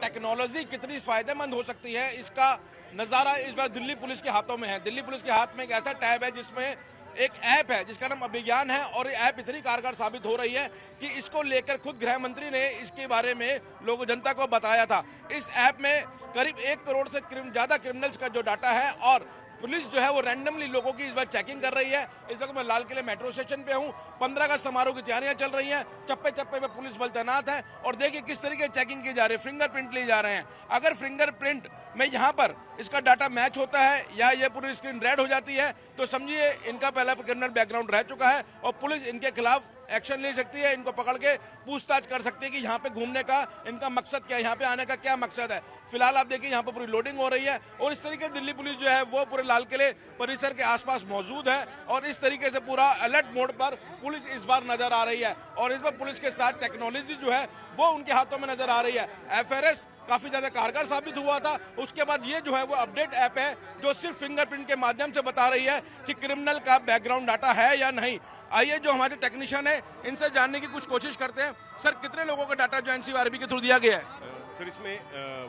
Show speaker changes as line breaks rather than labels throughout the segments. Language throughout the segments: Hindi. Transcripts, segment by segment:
टेक्नोलॉजी कितनी फायदेमंद हो सकती है, इसका नज़ारा इस बार दिल्ली पुलिस के हाथों में है। दिल्ली पुलिस के हाथ में एक ऐसा टैब है जिसमें एक ऐप है जिसका नाम अभिज्ञान है, और ये ऐप इतनी कारगर साबित हो रही है कि इसको लेकर खुद गृह मंत्री ने इसके बारे में लोगों जनता को बताया था। इस ऐप में करीब 1 करोड़ से ज़्यादा क्रिमिनल्स का जो डाटा है, और पुलिस जो है वो रैंडमली लोगों की इस बार चेकिंग कर रही है। इस वक्त मैं लाल किले मेट्रो स्टेशन पे हूँ। 15 अगस्त समारोह की तैयारियां चल रही हैं, चप्पे चप्पे पे पुलिस बल तैनात है, और देखिए किस तरीके से चेकिंग की जा रही है। फिंगरप्रिंट लिए जा रहे हैं। अगर फिंगरप्रिंट में यहाँ पर इसका डाटा मैच होता है या ये पूरी स्क्रीन रेड हो जाती है तो समझिए इनका पहला क्रिमिनल बैकग्राउंड रह चुका है, और पुलिस इनके खिलाफ एक्शन ले सकती है, इनको पकड़ के पूछताछ कर सकती है कि यहाँ पे घूमने का इनका मकसद क्या है, यहाँ पे आने का क्या मकसद है। फिलहाल आप देखिए यहाँ पे पूरी लोडिंग हो रही है, और इस तरीके दिल्ली पुलिस जो है वो पूरे लाल किले परिसर के आसपास मौजूद है, और इस तरीके से पूरा अलर्ट मोड पर पुलिस इस बार नजर आ रही है। और इस बार पुलिस के साथ टेक्नोलॉजी जो है वो उनके हाथों में नजर आ रही है। FRS काफी ज्यादा कारगर साबित हुआ था, उसके बाद ये जो है वो अपडेट ऐप है जो सिर्फ फिंगरप्रिंट के माध्यम से बता रही है कि क्रिमिनल का बैकग्राउंड डाटा है या नहीं। आइए जो हमारे टेक्नीशियन है इनसे जानने की कुछ कोशिश करते हैं। सर, कितने लोगों का डाटा जो NCRB के थ्रू दिया गया है?
सर, इसमें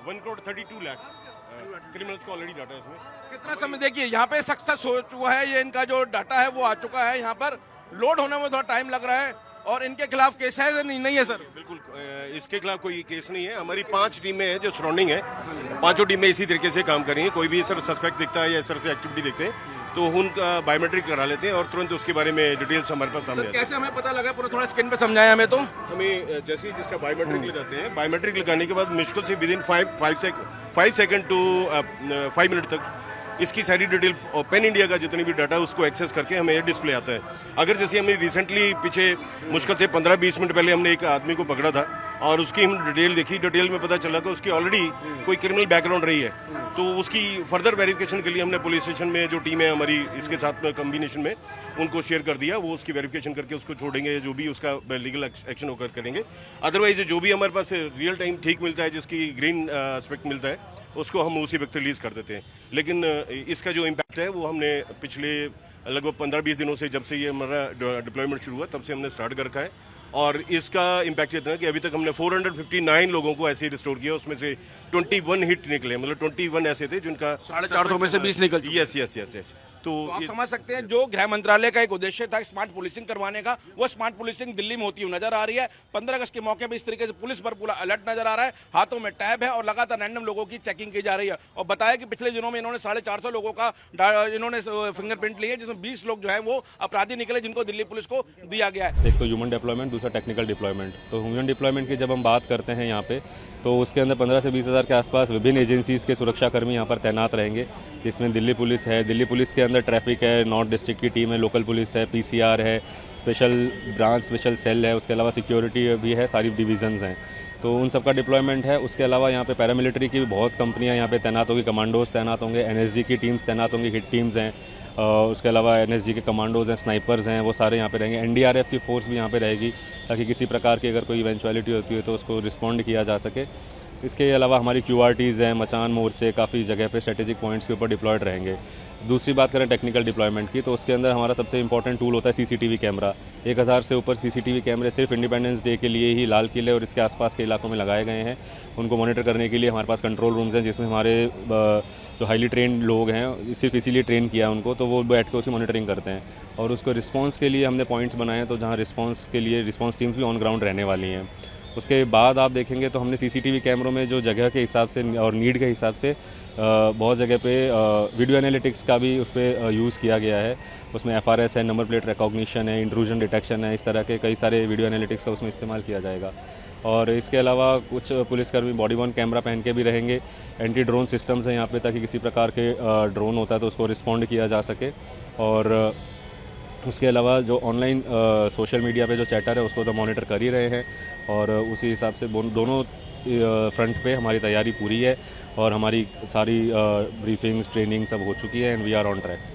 1,32,00,000 क्रिमिनल्स का ऑलरेडी डाटा है। इसमें
कितना समय, देखिए यहाँ पे सक्सेस हो चुका है, ये इनका जो डाटा है वो आ चुका है, यहाँ पर लोड होने में थोड़ा टाइम लग रहा है, और इनके खिलाफ केस है या नहीं है? सर
बिल्कुल, इसके खिलाफ कोई केस नहीं है। हमारी 5 टीमें हैं जो सराउंडिंग है, 5 टीमें इसी तरीके से काम कर रही हैं। कोई भी इस तरह सस्पेक्ट दिखता है या इस तरह से एक्टिविटी दिखते हैं तो उनका बायोमेट्रिक करा लेते हैं, और तुरंत उसके बारे में डिटेल्स हमारे पास सामने आती है।
कैसे हमें पता लगा, पूरा थोड़ा स्क्रीन पे समझाया हमें। तो
हमें जैसे ही जिसका बायोमेट्रिक ले जाते हैं, बायोमेट्रिक लगाने के बाद मुश्किल से विदिन 5 सेकंड टू 5 मिनट तक इसकी सारी डिटेल पेन इंडिया का जितनी भी डाटा है उसको एक्सेस करके हमें डिस्प्ले आता है। अगर जैसे हमने रिसेंटली पीछे मुश्किल से 15-20 मिनट पहले हमने एक आदमी को पकड़ा था, और उसकी हम डिटेल देखी, डिटेल में पता चला कि उसकी ऑलरेडी कोई क्रिमिनल बैकग्राउंड रही है, तो उसकी फर्दर वेरिफिकेशन के लिए हमने पुलिस स्टेशन में जो टीम है हमारी इसके साथ में कम्बिनेशन में उनको शेयर कर दिया। वो उसकी वेरिफिकेशन करके उसको छोड़ेंगे, जो भी उसका लीगल एक्शन होकर करेंगे। अदरवाइज जो भी हमारे पास रियल टाइम ठीक मिलता है, जिसकी ग्रीन एस्पेक्ट मिलता है, उसको हम उसी वक्त रिलीज कर देते हैं। लेकिन इसका जो इम्पैक्ट है वो हमने पिछले लगभग 15-20 दिनों से, जब से ये हमारा डिप्लॉयमेंट शुरू हुआ तब से हमने स्टार्ट कर रखा है, और इसका इम्पैक्ट इतना है कि अभी तक हमने 459 लोगों को ऐसे ही रिस्टोर किया। उसमें से 21 हिट निकले, मतलब 21 ऐसे थे जिनका
450 में से 20 निकल चुके।
यस। तो
आप समझ सकते हैं जो गृह मंत्रालय का एक उद्देश्य था स्मार्ट पुलिसिंग करवाने का, वो स्मार्ट पुलिसिंग दिल्ली में होती हुई नजर आ रही है। 15 अगस्त के मौके पर इस तरीके से पुलिस पर पूरा अलर्ट नजर आ रहा है, हाथों में टैब है, और लगातार रैंडम लोगों की चेकिंग की जा रही है। और बताया कि पिछले दिनों में इन्होंने 450 लोगों का इन्होंने फिंगरप्रिंट लिए, जिसमें 20 लोग जो है वो अपराधी निकले, जिनको दिल्ली पुलिस को दिया गया है।
एक तो ह्यूमन डिप्लॉयमेंट, दूसरा टेक्निकल डिप्लॉयमेंट। तो ह्यूमन डिप्लॉयमेंट की जब हम बात करते हैं यहाँ पे, तो उसके अंदर 15 से 20 हज़ार के आसपास विभिन्न एजेंसीज़ के सुरक्षाकर्मी यहाँ पर तैनात रहेंगे, जिसमें दिल्ली पुलिस है, दिल्ली पुलिस के अंदर ट्रैफिक है, नॉर्थ डिस्ट्रिक्ट की टीम है, लोकल पुलिस है, PCR है, स्पेशल ब्रांच, स्पेशल सेल है, उसके अलावा सिक्योरिटी भी है, सारी डिवीजन्स हैं, तो उन सब का डिप्लॉयमेंट है। उसके अलावा यहाँ पे पैरामिलिट्री की भी बहुत कंपनियाँ यहाँ पे तैनात होंगी, कमांडोज तैनात होंगे, NSG की टीम्स तैनात होंगी, हिट टीम्स हैं, उसके अलावा NSG के कमांडोज हैं, स्नाइपर्स हैं, वो सारे यहाँ पे रहेंगे। NDRF की फोर्स भी यहाँ पे रहेगी, ताकि किसी प्रकार की अगर कोई इवेंचुअलिटी होती है तो उसको रिस्पॉन्ड किया जा सके। इसके अलावा हमारी QRTs हैं, मचान मोर्चे काफ़ी जगह पे स्ट्रेटेजिक पॉइंट्स के ऊपर डिप्लॉयड रहेंगे। दूसरी बात करें टेक्निकल डिप्लॉयमेंट की, तो उसके अंदर हमारा सबसे इंपॉर्टेंट टूल होता है CCTV कैमरा। 1000 से ऊपर CCTV कैमरे सिर्फ इंडिपेंडेंस डे के लिए ही लाल किले और इसके आसपास के इलाकों में लगाए गए हैं। उनको मॉनिटर करने के लिए हमारे पास कंट्रोल रूम्स हैं, जिसमें हमारे जो हाईली ट्रेंड लोग हैं, सिर्फ इसीलिए ट्रेन किया है उनको, तो वो बैठ के उसकी मॉनिटरिंग करते हैं। और उसको रिस्पॉन्स के लिए हमने पॉइंट्स बनाए हैं, तो जहाँ रिस्पॉन्स के लिए रिस्पॉन्स टीम्स भी ऑन ग्राउंड रहने वाली हैं। उसके बाद आप देखेंगे तो हमने CCTV कैमरों में जो जगह के हिसाब से और नीड के हिसाब से बहुत जगह पे वीडियो एनालिटिक्स का भी उस पर यूज़ किया गया है। उसमें FRS है, नंबर प्लेट रिकॉग्निशन है, इंट्रूजन डिटेक्शन है, इस तरह के कई सारे वीडियो एनालिटिक्स का उसमें इस्तेमाल किया जाएगा। और इसके अलावा कुछ पुलिसकर्मी बॉडी वॉर्न कैमरा पहन के भी रहेंगे। एंटी ड्रोन सिस्टम्स हैं यहाँ पे, ताकि किसी प्रकार के ड्रोन होता है तो उसको रिस्पॉन्ड किया जा सके। और उसके अलावा जो ऑनलाइन सोशल मीडिया पे जो चैटर है उसको तो मॉनिटर कर ही रहे हैं, और उसी हिसाब से दोनों फ्रंट पे हमारी तैयारी पूरी है, और हमारी सारी ब्रीफिंग्स, ट्रेनिंग सब हो चुकी है, and we are on track.